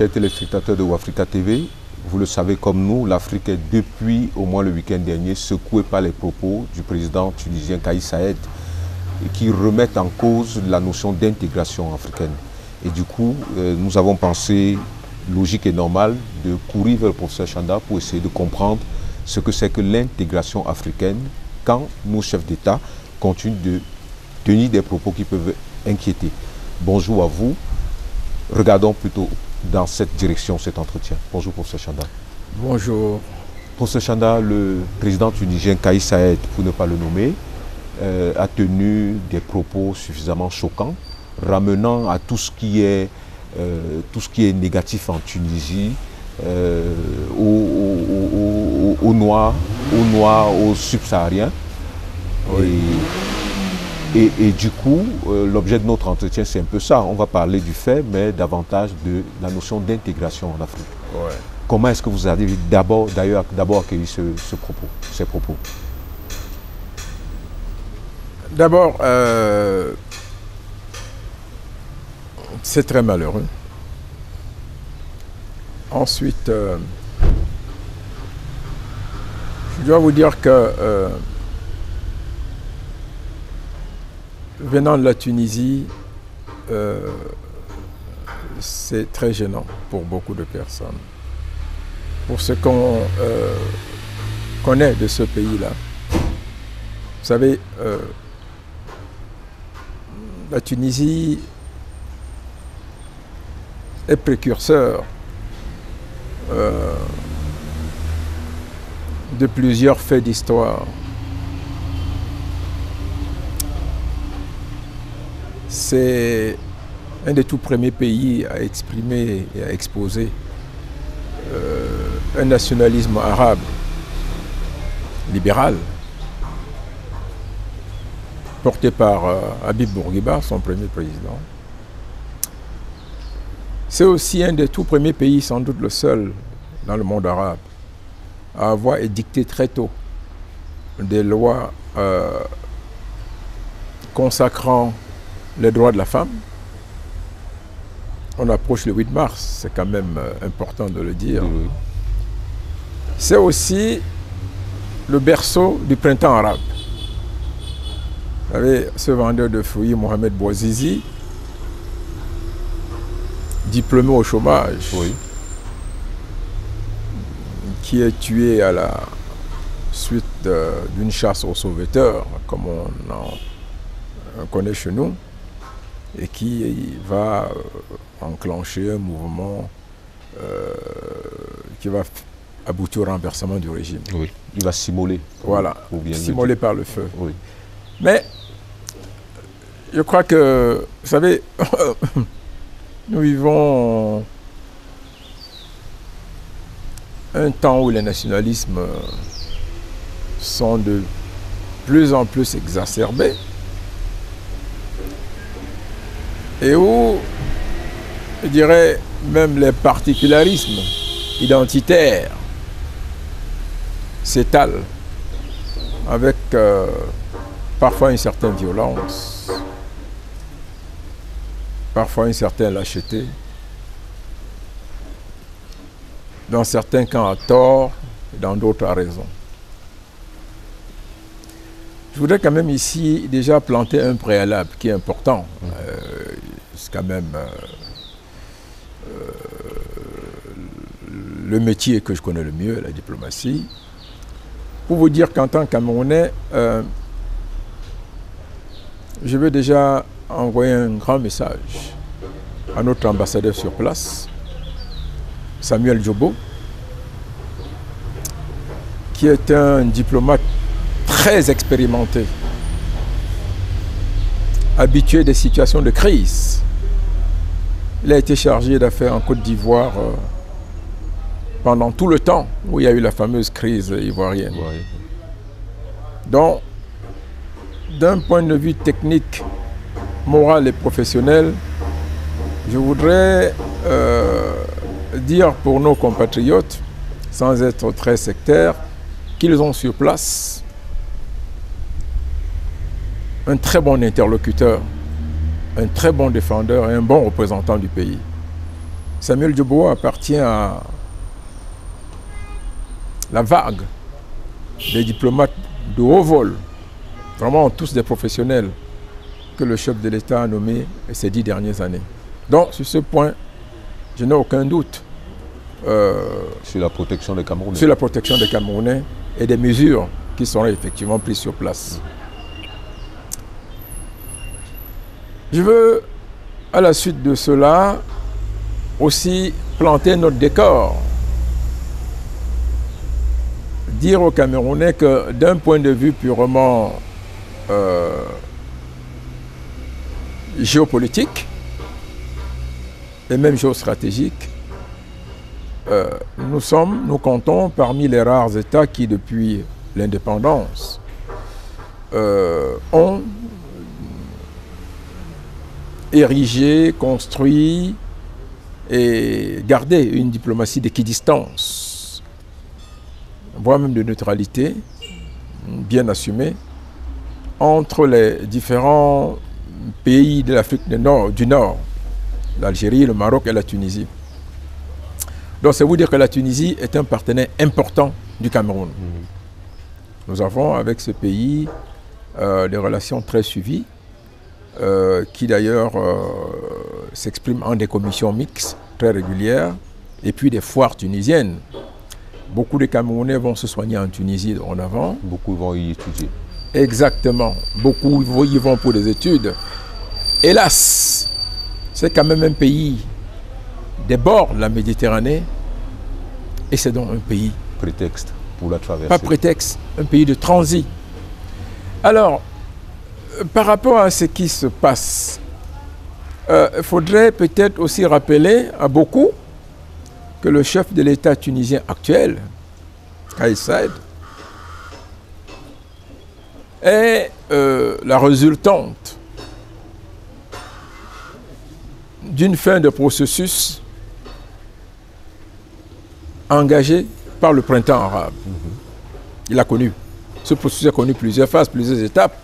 chers téléspectateurs de Wafrica TV, vous le savez comme nous, l'Afrique est depuis au moins le week-end dernier secouée par les propos du président tunisien Kais Saied qui remettent en cause la notion d'intégration africaine. Et du coup, nous avons pensé logique et normal de courir vers le professeur Chanda pour essayer de comprendre ce que c'est que l'intégration africaine quand nos chefs d'État continuent de tenir des propos qui peuvent inquiéter. Bonjour à vous. Regardons plutôt dans cette direction cet entretien. Bonjour professeur Chanda. Bonjour. Professeur Chanda, le président tunisien Kais Saied, pour ne pas le nommer, a tenu des propos suffisamment choquants, ramenant à tout ce qui est négatif en Tunisie, aux Noirs, aux Subsahariens. Oui. Et du coup, l'objet de notre entretien, c'est un peu ça. On va parler du fait, mais davantage de la notion d'intégration en Afrique. Ouais. Comment est-ce que vous avez d'abord accueilli ces propos? D'abord, c'est très malheureux. Ensuite, je dois vous dire que venant de la Tunisie, c'est très gênant pour beaucoup de personnes. Pour ce qu'on connaît de ce pays-là, vous savez, la Tunisie est précurseur de plusieurs faits d'histoire. C'est un des tout premiers pays à exprimer et à exposer un nationalisme arabe libéral porté par Habib Bourguiba, son premier président. C'est aussi un des tout premiers pays, sans doute le seul dans le monde arabe, à avoir édicté très tôt des lois consacrant les droits de la femme. On approche le 8 mars, c'est quand même important de le dire. Oui. C'est aussi le berceau du printemps arabe. Vous savez, ce vendeur de fruits, Mohamed Bouazizi, diplômé au chômage, oui, qui est tué à la suite d'une chasse aux sauveteurs, comme on en connaît chez nous, et qui va enclencher un mouvement qui va aboutir au renversement du régime. Oui, il va s'immoler. Voilà, s'immoler par le feu. Oui. Mais je crois que, vous savez, nous vivons un temps où les nationalismes sont de plus en plus exacerbés et où, je dirais, même les particularismes identitaires s'étalent avec parfois une certaine violence, parfois une certaine lâcheté, dans certains cas à tort, et dans d'autres à raison. Je voudrais quand même ici déjà planter un préalable qui est important. C'est quand même le métier que je connais le mieux, la diplomatie. Pour vous dire qu'en tant que Camerounais, je veux déjà envoyer un grand message à notre ambassadeur sur place, Samuel Jobo, qui est un diplomate très expérimenté, habitué des situations de crise. Il a été chargé d'affaires en Côte d'Ivoire pendant tout le temps où il y a eu la fameuse crise ivoirienne. Oui. Donc, d'un point de vue technique, moral et professionnel, je voudrais dire pour nos compatriotes, sans être très sectaire, qu'ils ont sur place un très bon interlocuteur, un très bon défendeur et un bon représentant du pays. Samuel Djoboa appartient à la vague des diplomates de haut vol, vraiment tous des professionnels que le chef de l'État a nommés ces 10 dernières années. Donc, sur ce point, je n'ai aucun doute sur la protection des Camerounais. Sur la protection des Camerounais et des mesures qui seront effectivement prises sur place. Je veux, à la suite de cela, aussi planter notre décor. Dire aux Camerounais que d'un point de vue purement géopolitique et même géostratégique, nous comptons parmi les rares États qui, depuis l'indépendance, ont érigé, construit et gardé une diplomatie d'équidistance, voire même de neutralité, bien assumée, entre les différents pays de l'Afrique du Nord, l'Algérie, le Maroc et la Tunisie. Donc c'est vous dire que la Tunisie est un partenaire important du Cameroun. Nous avons avec ce pays des relations très suivies, qui d'ailleurs s'expriment en des commissions mixtes très régulières, et puis des foires tunisiennes. Beaucoup de Camerounais vont se soigner en Tunisie en avant. Beaucoup vont y étudier. Exactement. Beaucoup y vont pour des études. Hélas, c'est quand même un pays des bords de la Méditerranée, et c'est donc un pays... Prétexte pour la traversée. Pas prétexte, un pays de transit. Alors, par rapport à ce qui se passe, il faudrait peut-être aussi rappeler à beaucoup que le chef de l'État tunisien actuel, Kais Saied, est la résultante d'une fin de processus engagé par le printemps arabe. Il a connu. Ce processus a connu plusieurs phases, plusieurs étapes.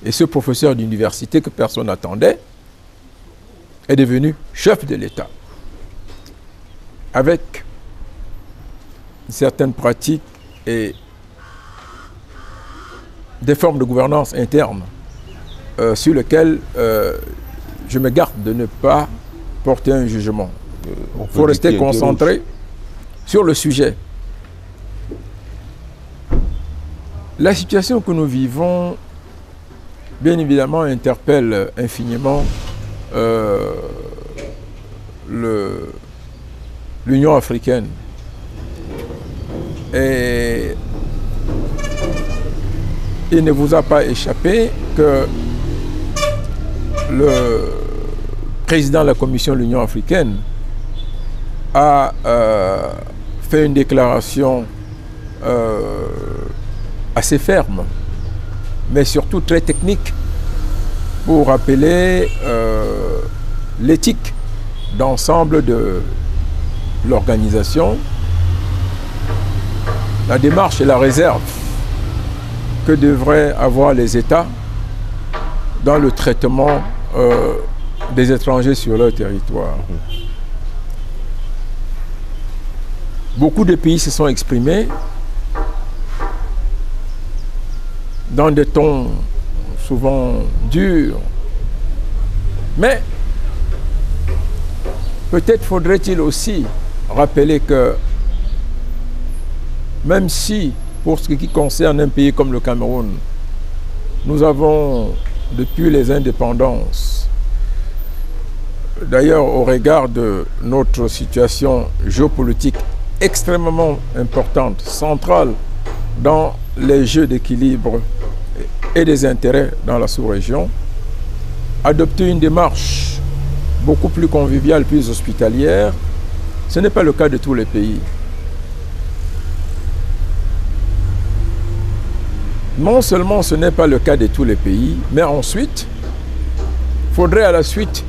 Et ce professeur d'université que personne n'attendait est devenu chef de l'État. Avec certaines pratiques et des formes de gouvernance interne sur lesquelles je me garde de ne pas porter un jugement. Il faut rester concentré sur le sujet. La situation que nous vivons, bien évidemment, interpelle infiniment l'Union africaine. Et il ne vous a pas échappé que le président de la Commission de l'Union africaine a fait une déclaration assez ferme, mais surtout très technique, pour rappeler l'éthique d'ensemble de l'organisation, la démarche et la réserve que devraient avoir les États dans le traitement des étrangers sur leur territoire. Beaucoup de pays se sont exprimés dans des tons souvent durs, mais peut-être faudrait-il aussi rappeler que même si, pour ce qui concerne un pays comme le Cameroun, nous avons, depuis les indépendances, d'ailleurs au regard de notre situation géopolitique extrêmement importante, centrale dans les jeux d'équilibre et des intérêts dans la sous-région, adopter une démarche beaucoup plus conviviale, plus hospitalière, ce n'est pas le cas de tous les pays. Non seulement ce n'est pas le cas de tous les pays, mais ensuite, il faudrait à la suite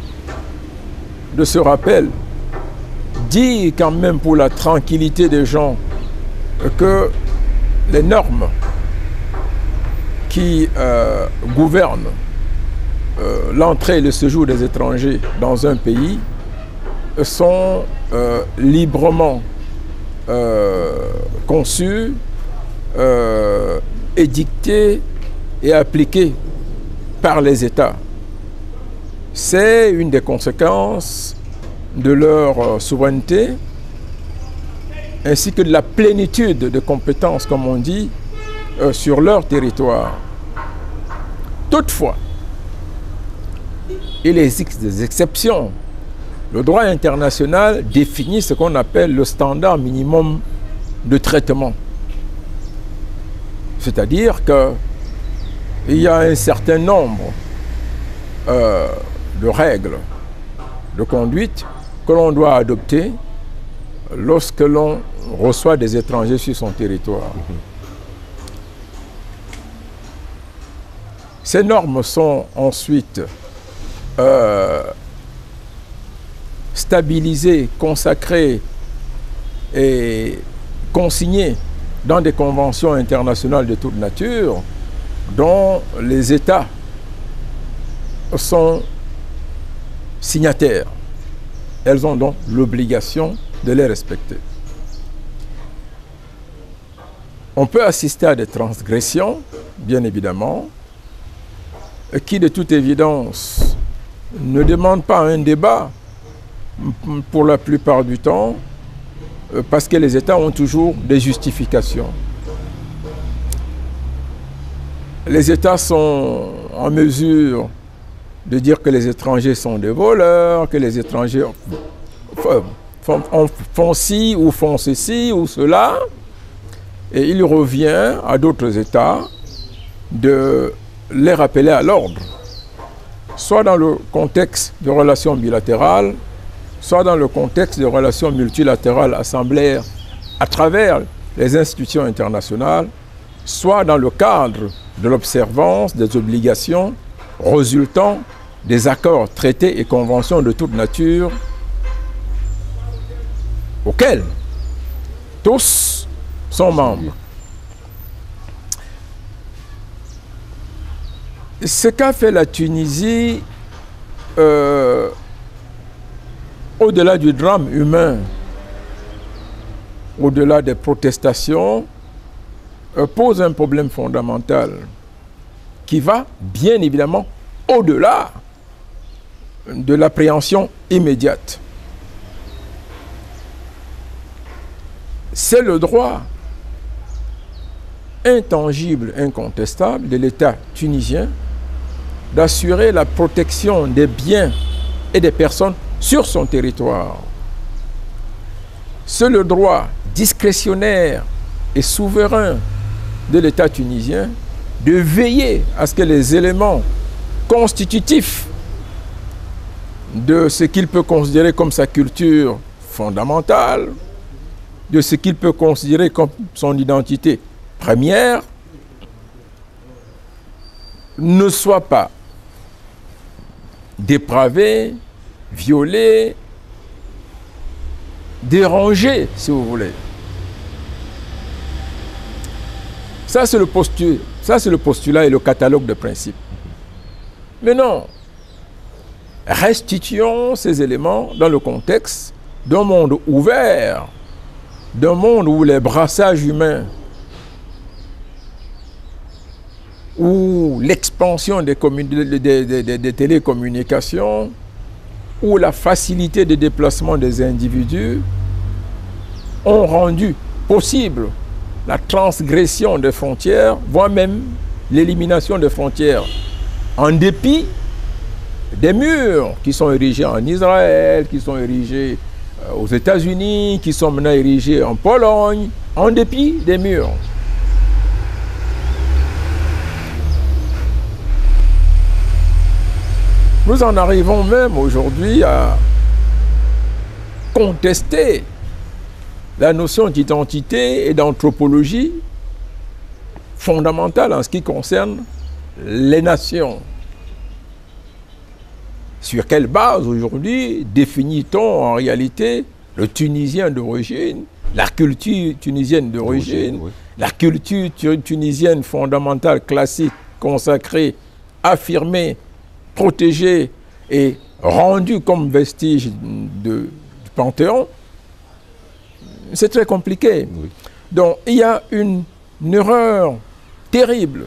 de ce rappel dire quand même pour la tranquillité des gens que les normes qui gouvernent l'entrée et le séjour des étrangers dans un pays sont librement conçus, édictés et appliqués par les États. C'est une des conséquences de leur souveraineté ainsi que de la plénitude de compétences, comme on dit, sur leur territoire. Toutefois, il existe des exceptions. Le droit international définit ce qu'on appelle le standard minimum de traitement. C'est-à-dire qu'il y a un certain nombre de règles de conduite que l'on doit adopter lorsque l'on reçoit des étrangers sur son territoire. Ces normes sont ensuite stabilisées, consacrées et consignées dans des conventions internationales de toute nature dont les États sont signataires. Elles ont donc l'obligation de les respecter. On peut assister à des transgressions, bien évidemment, qui de toute évidence ne demandent pas un débat pour la plupart du temps, parce que les États ont toujours des justifications. Les États sont en mesure de dire que les étrangers sont des voleurs, que les étrangers font ci ou font ceci ou cela, et il revient à d'autres États de les rappeler à l'ordre, soit dans le contexte de relations bilatérales, soit dans le contexte de relations multilatérales assemblaires à travers les institutions internationales, soit dans le cadre de l'observance des obligations résultant des accords, traités et conventions de toute nature auxquels tous sont membres. Ce qu'a fait la Tunisie, au-delà du drame humain, au-delà des protestations, pose un problème fondamental qui va bien évidemment au-delà de l'appréhension immédiate. C'est le droit intangible, incontestable de l'État tunisien d'assurer la protection des biens et des personnes sur son territoire. C'est le droit discrétionnaire et souverain de l'État tunisien de veiller à ce que les éléments constitutifs de ce qu'il peut considérer comme sa culture fondamentale, de ce qu'il peut considérer comme son identité première, ne soient pas dépravés, violés, dérangés, si vous voulez. Ça, c'est le postulat et le catalogue de principes. Mais non, restituons ces éléments dans le contexte d'un monde ouvert, d'un monde où les brassages humains, où l'expansion des télécommunications, où la facilité de déplacement des individus ont rendu possible la transgression des frontières, voire même l'élimination des frontières, en dépit des murs qui sont érigés en Israël, qui sont érigés aux États-Unis, qui sont maintenant érigés en Pologne, en dépit des murs. Nous en arrivons même aujourd'hui à contester la notion d'identité et d'anthropologie fondamentale en ce qui concerne les nations. Sur quelle base aujourd'hui définit-on en réalité le Tunisien d'origine, la culture tunisienne d'origine, oui. La culture tunisienne fondamentale, classique, consacrée, affirmée, protégée et rendue comme vestige de Panthéon, c'est très compliqué. Oui. Donc, il y a une erreur terrible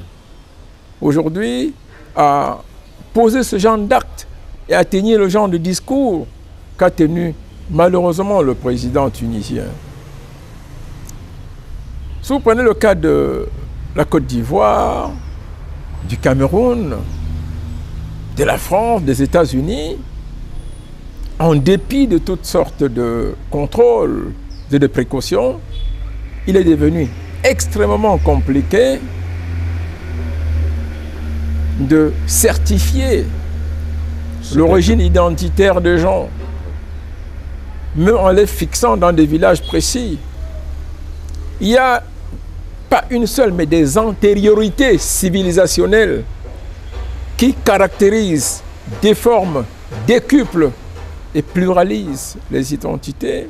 aujourd'hui à poser ce genre d'acte et à tenir le genre de discours qu'a tenu malheureusement le président tunisien. Si vous prenez le cas de la Côte d'Ivoire, du Cameroun, de la France, des États-Unis, en dépit de toutes sortes de contrôles et de précautions, il est devenu extrêmement compliqué de certifier l'origine identitaire des gens, même en les fixant dans des villages précis. Il n'y a pas une seule, mais des antériorités civilisationnelles qui caractérisent, déforment, décuplent et pluralisent les identités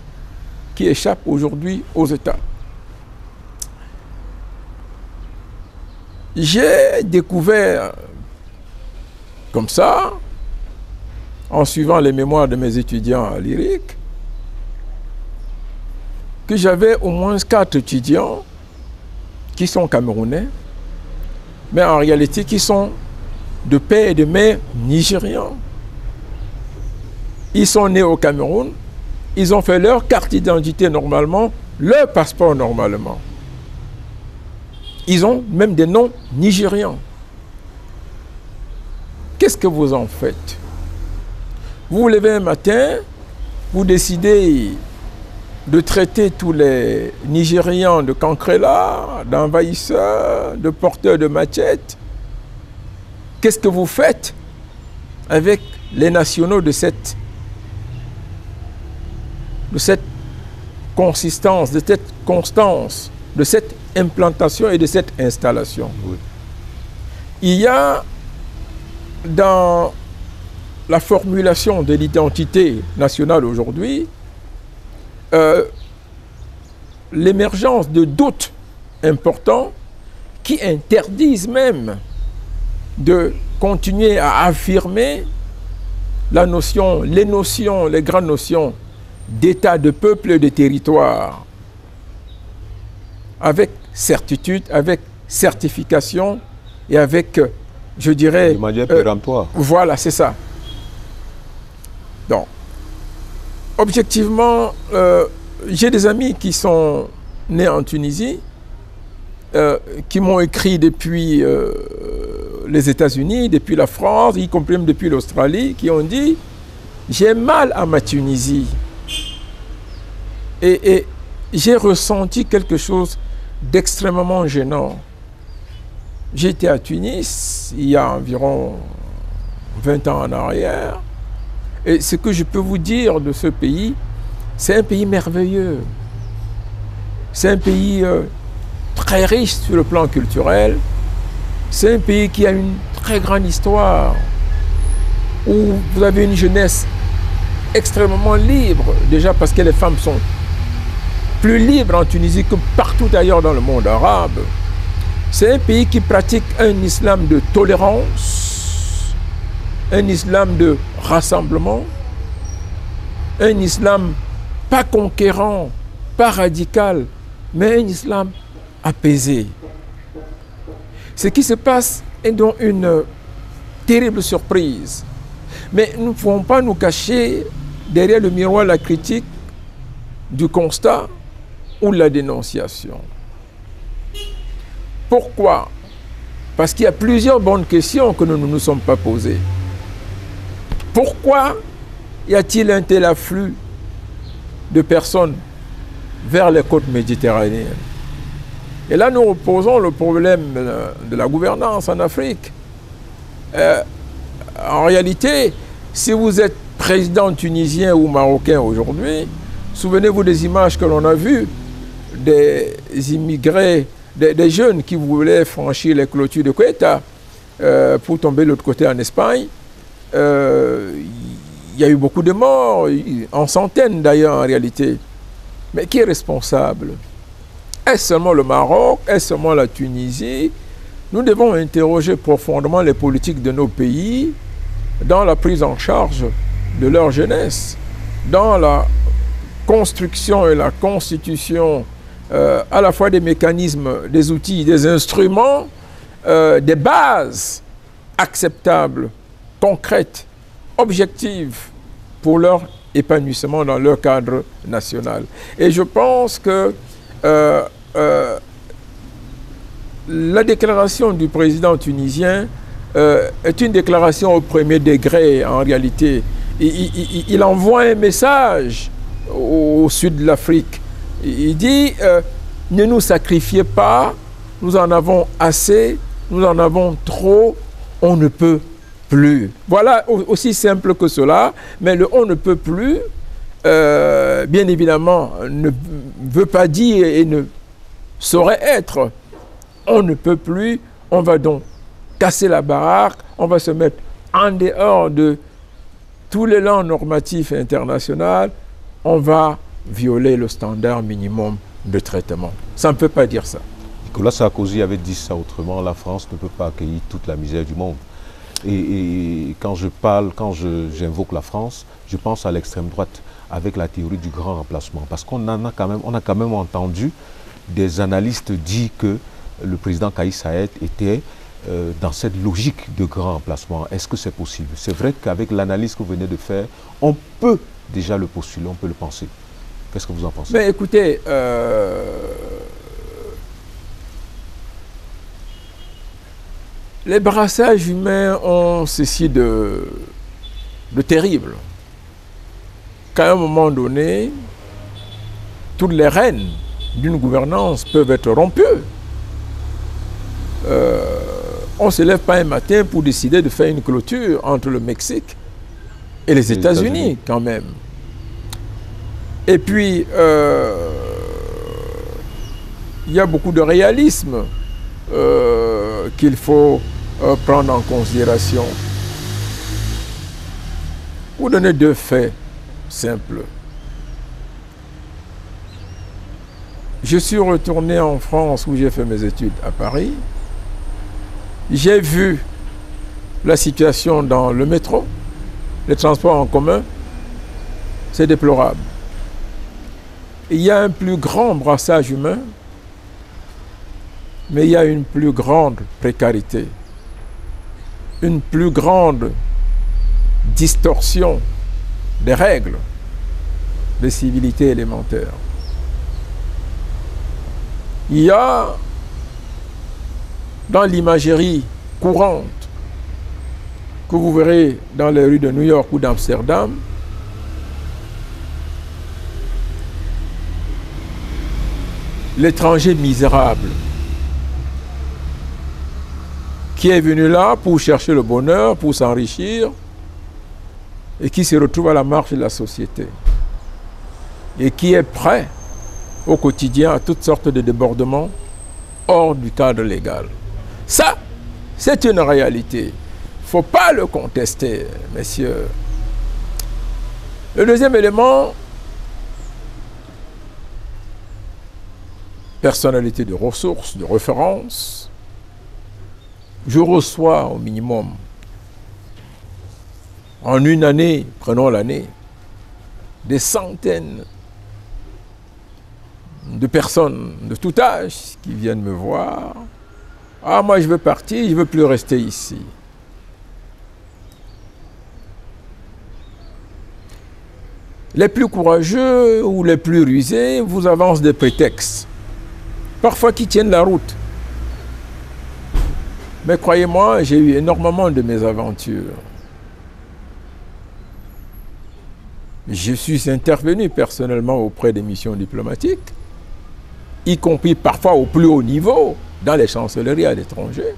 qui échappent aujourd'hui aux États. J'ai découvert comme ça, en suivant les mémoires de mes étudiants à l'IRIC, que j'avais au moins 4 étudiants qui sont camerounais, mais en réalité qui sont de père et de mère nigérians. Ils sont nés au Cameroun, ils ont fait leur carte d'identité normalement, leur passeport normalement. Ils ont même des noms nigérians. Qu'est-ce que vous en faites? Vous vous levez un matin, vous décidez de traiter tous les Nigérians de cancrelats, d'envahisseurs, de porteurs de machettes. Qu'est-ce que vous faites avec les nationaux de cette consistance, de cette constance, de cette implantation et de cette installation? Oui. Il y a dans la formulation de l'identité nationale aujourd'hui l'émergence de doutes importants qui interdisent même de continuer à affirmer la notion, les grandes notions d'état, de peuple et de territoire avec certitude, avec certification et avec, je dirais... De manière péremptoire. Voilà, c'est ça. Donc, objectivement, j'ai des amis qui sont nés en Tunisie, qui m'ont écrit depuis les États-Unis, depuis la France, y compris même depuis l'Australie, qui ont dit « J'ai mal à ma Tunisie ». Et j'ai ressenti quelque chose d'extrêmement gênant. J'étais à Tunis il y a environ 20 ans en arrière. Et ce que je peux vous dire de ce pays, c'est un pays merveilleux. C'est un pays très riche sur le plan culturel. C'est un pays qui a une très grande histoire, où vous avez une jeunesse extrêmement libre, déjà parce que les femmes sont plus libres en Tunisie que partout ailleurs dans le monde arabe. C'est un pays qui pratique un islam de tolérance, un islam de rassemblement, un islam pas conquérant, pas radical, mais un islam apaisé. Ce qui se passe est donc une terrible surprise. Mais nous ne pouvons pas nous cacher derrière le miroir de la critique, du constat ou de la dénonciation. Pourquoi? Parce qu'il y a plusieurs bonnes questions que nous ne nous sommes pas posées. Pourquoi y a-t-il un tel afflux de personnes vers les côtes méditerranéennes? Et là, nous reposons le problème de la gouvernance en Afrique. En réalité, si vous êtes président tunisien ou marocain aujourd'hui, souvenez-vous des images que l'on a vues des immigrés, des jeunes qui voulaient franchir les clôtures de Ceuta pour tomber de l'autre côté en Espagne. Il y a eu beaucoup de morts, en centaines d'ailleurs en réalité. Mais qui est responsable? Est-ce seulement le Maroc? Est-ce seulement la Tunisie? Nous devons interroger profondément les politiques de nos pays dans la prise en charge de leur jeunesse, dans la construction et la constitution à la fois des mécanismes, des outils, des instruments, des bases acceptables, concrètes, objectives pour leur épanouissement dans leur cadre national. Et je pense que la déclaration du président tunisien est une déclaration au premier degré en réalité. Il envoie un message au sud de l'Afrique. Il dit ne nous sacrifiez pas, nous en avons assez, nous en avons trop, on ne peut plus. Voilà, aussi simple que cela, mais le on ne peut plus, bien évidemment, ne veut pas dire et ne saurait être on ne peut plus, on va donc casser la baraque, on va se mettre en dehors de tous les langues normatifs internationaux, on va violer le standard minimum de traitement. Ça ne peut pas dire ça. Nicolas Sarkozy avait dit ça autrement, la France ne peut pas accueillir toute la misère du monde. Et quand j'invoque la France, je pense à l'extrême droite avec la théorie du grand remplacement. Parce qu'on a quand même entendu des analystes dire que le président Kais Saied était dans cette logique de grand remplacement. Est-ce que c'est possible? C'est vrai qu'avec l'analyse que vous venez de faire, on peut déjà le postuler, on peut le penser. Qu'est-ce que vous en pensez? Mais écoutez, les brassages humains ont ceci de terrible. Qu'à un moment donné, toutes les rênes d'une gouvernance peuvent être rompues. On ne se lève pas un matin pour décider de faire une clôture entre le Mexique et les États-Unis quand même. Et puis, il y a beaucoup de réalisme qu'il faut prendre en considération. Pour donner deux faits simples. Je suis retourné en France où j'ai fait mes études à Paris. J'ai vu la situation dans le métro, les transports en commun, c'est déplorable. Il y a un plus grand brassage humain, mais il y a une plus grande précarité, une plus grande distorsion des règles de civilité élémentaire. Il y a dans l'imagerie courante que vous verrez dans les rues de New York ou d'Amsterdam, l'étranger misérable qui est venu là pour chercher le bonheur, pour s'enrichir et qui se retrouve à la marge de la société et qui est prêt au quotidien à toutes sortes de débordements hors du cadre légal. Ça, c'est une réalité. Il ne faut pas le contester, messieurs. Le deuxième élément, personnalité de ressources, de référence. Je reçois au minimum, en une année, prenons l'année, des centaines de personnes de tout âge qui viennent me voir. Ah, moi je veux partir, je ne veux plus rester ici. Les plus courageux ou les plus rusés vous avancent des prétextes, parfois qui tiennent la route. Mais croyez-moi, j'ai eu énormément de mésaventures. Je suis intervenu personnellement auprès des missions diplomatiques, y compris parfois au plus haut niveau, dans les chancelleries à l'étranger.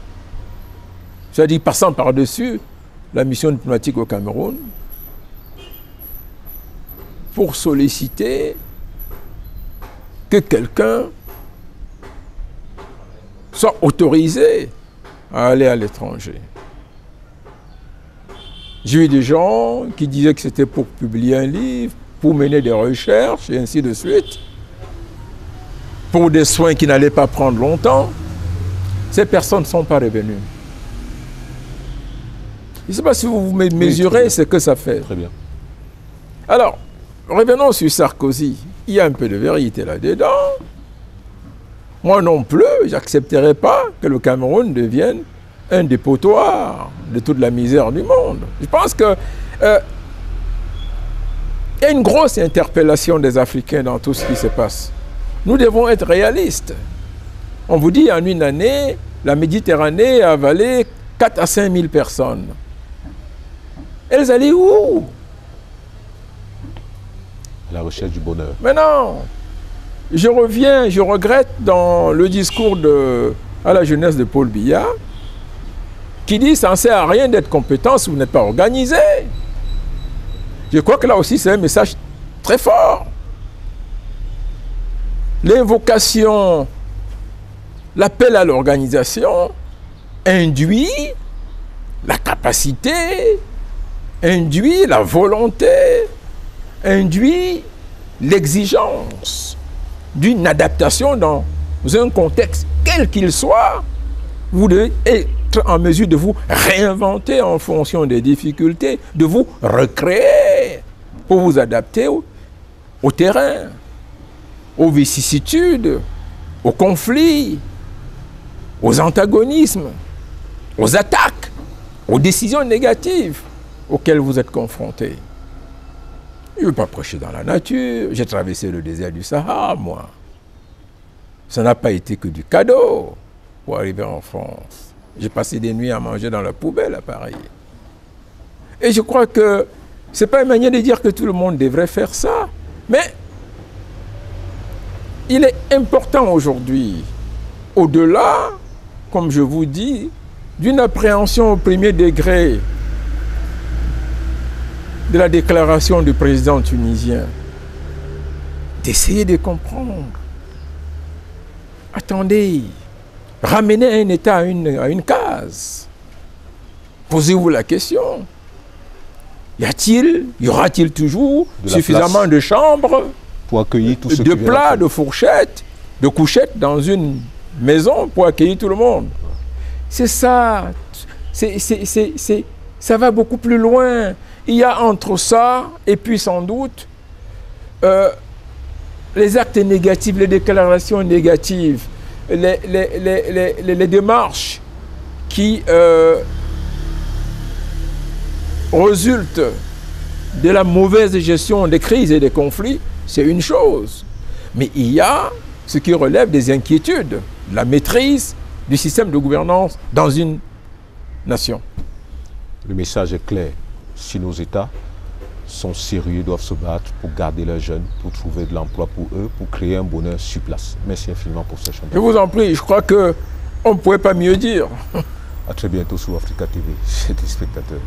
C'est-à-dire passant par-dessus la mission diplomatique au Cameroun, pour solliciter que quelqu'un soit autorisé à aller à l'étranger. J'ai eu des gens qui disaient que c'était pour publier un livre, pour mener des recherches, et ainsi de suite, pour des soins qui n'allaient pas prendre longtemps. Ces personnes ne sont pas revenues. Je ne sais pas si vous mesurez ce que ça fait. Très bien. Alors, revenons sur Sarkozy. Il y a un peu de vérité là-dedans. Moi non plus, j'accepterai pas que le Cameroun devienne un dépotoir de toute la misère du monde. Je pense que il y a une grosse interpellation des Africains dans tout ce qui se passe. Nous devons être réalistes. On vous dit, en une année, la Méditerranée a avalé 4 à 5 000 personnes. Elles allaient où? À la recherche du bonheur. Mais non, je regrette dans le discours à la jeunesse de Paul Biya, qui dit ça ne sert à rien d'être compétent si vous n'êtes pas organisé. Je crois que là aussi c'est un message très fort. L'invocation, l'appel à l'organisation induit la capacité, induit la volonté, induit l'exigence d'une adaptation dans un contexte quel qu'il soit. Vous devez être en mesure de vous réinventer en fonction des difficultés, de vous recréer pour vous adapter au terrain, aux vicissitudes, aux conflits, aux antagonismes, aux attaques, aux décisions négatives auxquelles vous êtes confrontés. Je ne veux pas prêcher dans la nature. J'ai traversé le désert du Sahara, moi. Ça n'a pas été que du cadeau pour arriver en France. J'ai passé des nuits à manger dans la poubelle à Paris. Et je crois que ce n'est pas une manière de dire que tout le monde devrait faire ça. Mais il est important aujourd'hui, au-delà, comme je vous dis, d'une appréhension au premier degré de la déclaration du président tunisien, d'essayer de comprendre. Attendez, ramenez un État à une case. Posez-vous la question. Y aura-t-il toujours suffisamment de chambres, pour accueillir tout ce de plats, de fourchettes, de couchettes dans une maison pour accueillir tout le monde? C'est ça. Ça va beaucoup plus loin. Il y a entre ça et puis sans doute les actes négatifs, les déclarations négatives, les démarches qui résultent de la mauvaise gestion des crises et des conflits, c'est une chose. Mais il y a ce qui relève des inquiétudes, la maîtrise du système de gouvernance dans une nation. Le message est clair. Si nos États sont sérieux, doivent se battre pour garder leurs jeunes, pour trouver de l'emploi pour eux, pour créer un bonheur sur place. Merci infiniment pour ce chantier. Je vous en prie, je crois qu'on ne pourrait pas mieux dire. À très bientôt sur Africa TV, chers téléspectateurs.